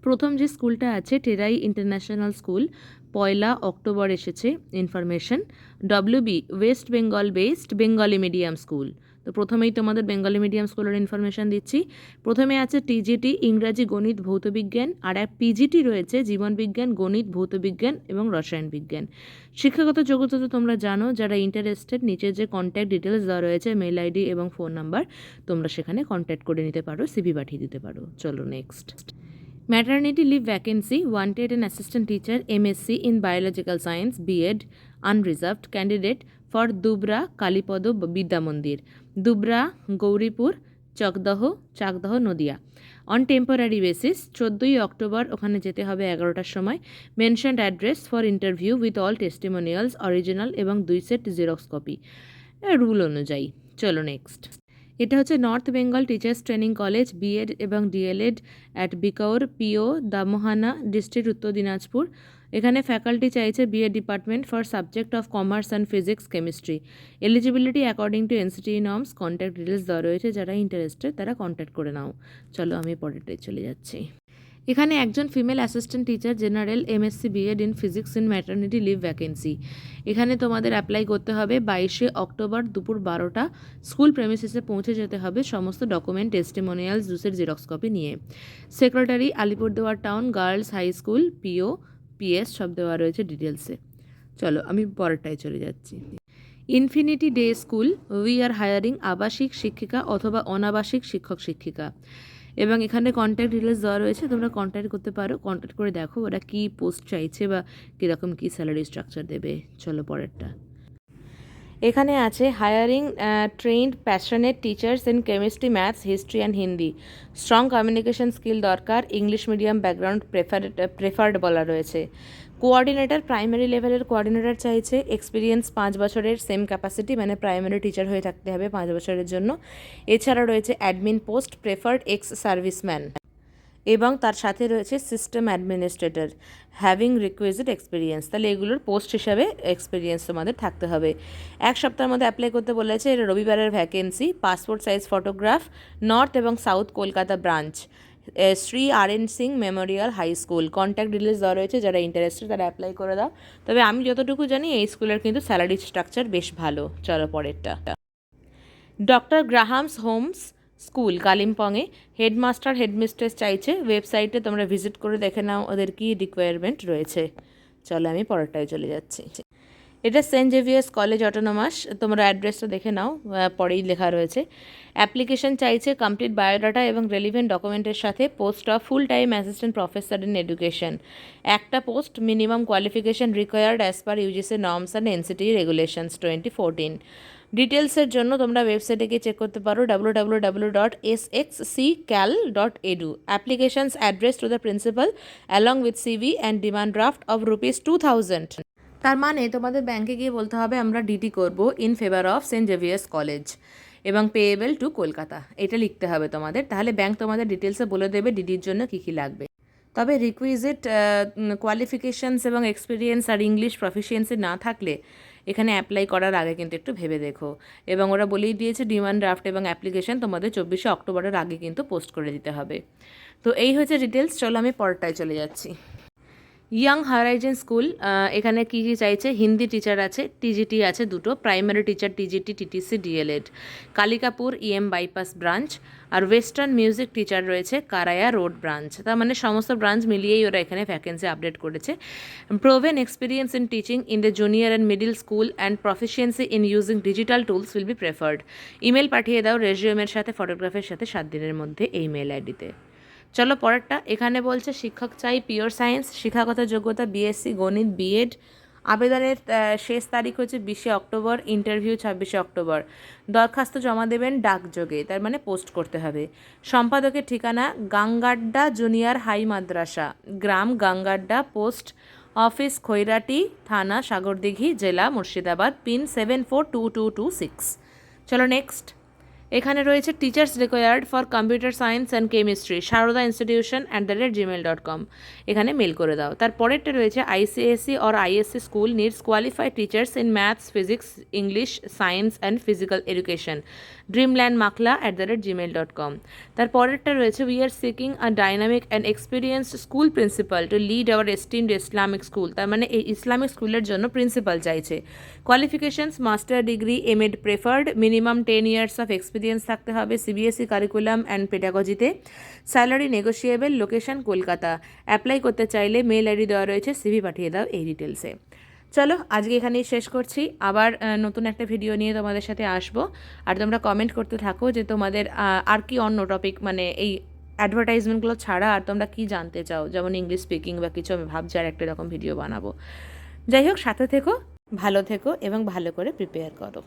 প্রথম যে স্কুলটা আছে টেরাই ইন্টারন্যাশনাল স্কুল, 1 অক্টোবর এসেছে information. WB West Bengal based Bengali medium school. তো প্রথমেই তোমাদের বেঙ্গলি মিডিয়াম স্কুলের ইনফরমেশান দিচ্ছি। প্রথমে আছে TGT ইংরাজি গণিত ভৌতবিজ্ঞান, আর এক PGT রয়েছে জীবনবিজ্ঞান গণিত ভৌতবিজ্ঞান এবং রসায়ন বিজ্ঞান। শিক্ষাগত যোগ্যতা তো তোমরা জানো, যারা ইন্টারেস্টেড নিচে যে কন্ট্যাক্ট ডিটেলস দেওয়া রয়েছে মেল আইডি এবং ফোন নাম্বার, তোমরা সেখানে কন্ট্যাক্ট করে নিতে পারো, সিভি পাঠিয়ে দিতে পারো। চলো next. Maternity leave vacancy, wanted an assistant teacher MSc in biological science B.Ed unreserved candidate for Dubra Kalipodo Bidya Mandir, Dubra Gauripur Chakdaha Nadia on temporary basis. 14ই অক্টোবর ওখানে যেতে হবে 11টার সময়। Mentioned address for interview with all testimonials original এবং 2 set xerox copy rule অনুযায়ী। চলো next. এটা হচ্ছে north Bengal teachers training college B.Ed এবং DLED অ্যাট বিকাউর PO দামোহানা ডিস্ট্রিক্ট উত্তর দিনাজপুর। এখানে ফ্যাকাল্টি চাইছে B.Ed department for subject of commerce and physics chemistry. Eligibility according to NCTE norms. Contact details দেওয়া রয়েছে, যারা ইন্টারেস্টেড তারা কন্ট্যাক্ট করে নাও। চলো আমি পরেরটায় চলে যাচ্ছি। এখানে একজন female assistant teacher general MSc B.Ed in physics in maternity leave vacancy. এখানে তোমাদের অ্যাপ্লাই করতে হবে 22শে অক্টোবর দুপুর 12টা। স্কুল প্রেমিসিসে পৌঁছে যেতে হবে সমস্ত ডকুমেন্ট টেস্টিমোনিয়ালস দুসের জেরক্স কপি নিয়ে। Secretary Alipurduar town girls high school PO PS সব দেওয়া রয়েছে ডিটেলসে। চলো আমি পরেরটায় চলে যাচ্ছি। Infinity day school, we are hiring আবাসিক শিক্ষিকা অথবা অনাবাসিক শিক্ষক শিক্ষিকা। এবং এখানে কন্ট্যাক্ট ডিটেলস দেওয়া রয়েছে, তোমরা কন্ট্যাক্ট করতে পারো, কন্ট্যাক্ট করে দেখো ওরা কী পোস্ট চাইছে বা কীরকম কী স্যালারি স্ট্রাকচার দেবে। চলো পরেরটা। এখানে আছে hiring trend passionate teachers in chemistry maths history and Hindi. Strong communication skill দরকার, ইংলিশ মিডিয়াম ব্যাকগ্রাউন্ড প্রেফার্ড বলা রয়েছে। কোঅর্ডিনেটর প্রাইমারি লেভেলের কোঅর্ডিনেটর চাইছে, এক্সপিরিয়েন্স 5 বছরের, সেম ক্যাপাসিটি মানে প্রাইমারি টিচার হয়ে থাকতে হবে 5 বছরের জন্য। এছাড়া রয়েছে admin post, preferred ex serviceman, এবং তার সাথে রয়েছে system administrator having requisite experience. তাহলে এগুলোর পোস্ট হিসাবে এক্সপিরিয়েন্স তোমাদের থাকতে হবে। 1 সপ্তাহের মধ্যে অ্যাপ্লাই করতে বলেছে। এটা রবিবারের vacancy. Passport size photograph, north এবং south Kolkata branch, Shri RN Singh memorial high school. Contact details দেওয়া রয়েছে, যারা ইন্টারেস্টেড তারা অ্যাপ্লাই করে দাও। তবে আমি যতটুকু জানি এই স্কুলের কিন্তু স্যালারি স্ট্রাকচার বেশ ভালো। চলো পরেরটা। ডক্টর গ্রাহামস হোমস স্কুল কালিম্পংয়ে হেডমাস্টার হেডমিস্ট্রেস চাইছে। ওয়েবসাইটে তোমরা ভিজিট করে দেখে নাও ওদের কী রিকোয়ারমেন্ট রয়েছে। চলো আমি পরেরটায় চলে যাচ্ছি। এটা সেন্ট জেভিয়ার্স কলেজ অটোনমাস। তোমরা অ্যাড্রেসটা দেখে নাও, পরেই লেখা রয়েছে। অ্যাপ্লিকেশন চাইছে কমপ্লিট বায়োডাটা এবং রেলিভেন্ট ডকুমেন্টের সাথে। Post of full time assistant professor in education. একটা post, minimum qualification required as per UGC norms and NCTE regulations 2014। ডিটেলসের জন্য তোমরা ওয়েবসাইটে গিয়ে চেক করতে পারো www.sxccal.edu। Applications address to the principal along with CV and demand draft of ₹2000। তার মানে তোমাদের ব্যাংকে গিয়ে বলতে হবে আমরা DD করব in favour of Saint Xavier's college এবং পেয়েবল টু কলকাতা, এটা লিখতে হবে তোমাদের। তাহলে ব্যাংক তোমাদের ডিটেলসে বলে দেবে DDর জন্য কী কী লাগবে। তবে রিকুইজিট কোয়ালিফিকেশানস এবং এক্সপিরিয়েন্স আর ইংলিশ প্রফিসিয়েন্সি না থাকলে এখানে অ্যাপ্লাই করার আগে কিন্তু একটু ভেবে দেখো। এবং ওরা বলেই দিয়েছে ডিমান্ড ড্রাফট এবং অ্যাপ্লিকেশান তোমাদের 24শে অক্টোবরের আগে কিন্তু পোস্ট করে দিতে হবে। তো এই হচ্ছে ডিটেলস। চলো আমি পরেরটায় চলে যাচ্ছি। ইয়াং হারাইজেন স্কুল, এখানে কী কী চাইছে? হিন্দি টিচার আছে, TGT আছে 2টো, primary teacher TGT TTC DLED। Kalikapur EM bypass branch. আর ওয়েস্টার্ন মিউজিক টিচার রয়েছে কারায়া রোড ব্রাঞ্চ। তার মানে সমস্ত ব্রাঞ্চ মিলিয়েই ওরা এখানে ভ্যাকেন্সি আপডেট করেছে। Proven experience in teaching in the junior and middle school and proficiency in using digital tools will be preferred. Email পাঠিয়ে দাও রেজিউমের সাথে, ফটোগ্রাফের সাথে 7 দিনের মধ্যে এই মেল আইডিতে। চলো পরেরটা। এখানে বলছে শিক্ষক চাই পিওর সায়েন্স, শিক্ষাগত যোগ্যতা BSc গণিত B.Ed। আবেদনের শেষ তারিখ হচ্ছে 20শে অক্টোবর, ইন্টারভিউ 26শে অক্টোবর। দরখাস্ত জমা দেবেন ডাকযোগে, তার মানে পোস্ট করতে হবে। সম্পাদকের ঠিকানা গাঙ্গাড্ডা জুনিয়র হাই মাদ্রাসা, গ্রাম গাঙ্গাড্ডা, পোস্ট অফিস খৈরাটি, থানা সাগরদিঘি, জেলা মুর্শিদাবাদ, পিন 742226। চলো নেক্সট। এখানে রয়েছে teachers required for computer science and chemistry Sarada institution @gmail.com, এখানে মেল করে দাও। তারপরেরটা রয়েছে ICSE or ISC school needs qualified teachers in maths, physics, English, science and physical education, Dreamland মাকলা @gmail.com। তারপরেরটা রয়েছে we are seeking a dynamic and experienced school principal to lead our esteemed Islamic school, তার মানে এই Islamic স্কুলের জন্য principal চাইছে। Qualifications master degree, MEd preferred, minimum 10 years of experience থাকতে হবে CBSE কারিকুলাম অ্যান্ড পেডাগজিতে, salary negotiable, location Kolkata. Apply করতে চাইলে মেল আইডি দেওয়া রয়েছে, CV পাঠিয়ে দাও এই ডিটেলসে। চলো আজকে এখানেই শেষ করছি, আবার নতুন একটা ভিডিও নিয়ে তোমাদের সাথে আসবো। আর তোমরা কমেন্ট করতে থাকো যে তোমাদের আর কি অন্য টপিক, মানে এই অ্যাডভার্টাইজমেন্টগুলো ছাড়া আর তোমরা কী জানতে চাও, যেমন ইংলিশ স্পিকিং বা কিছু। আমি ভাবছি আর একটা এরকম ভিডিও বানাবো। যাই হোক, সাথে থেকো, ভালো থেকো এবং ভালো করে প্রিপেয়ার করো।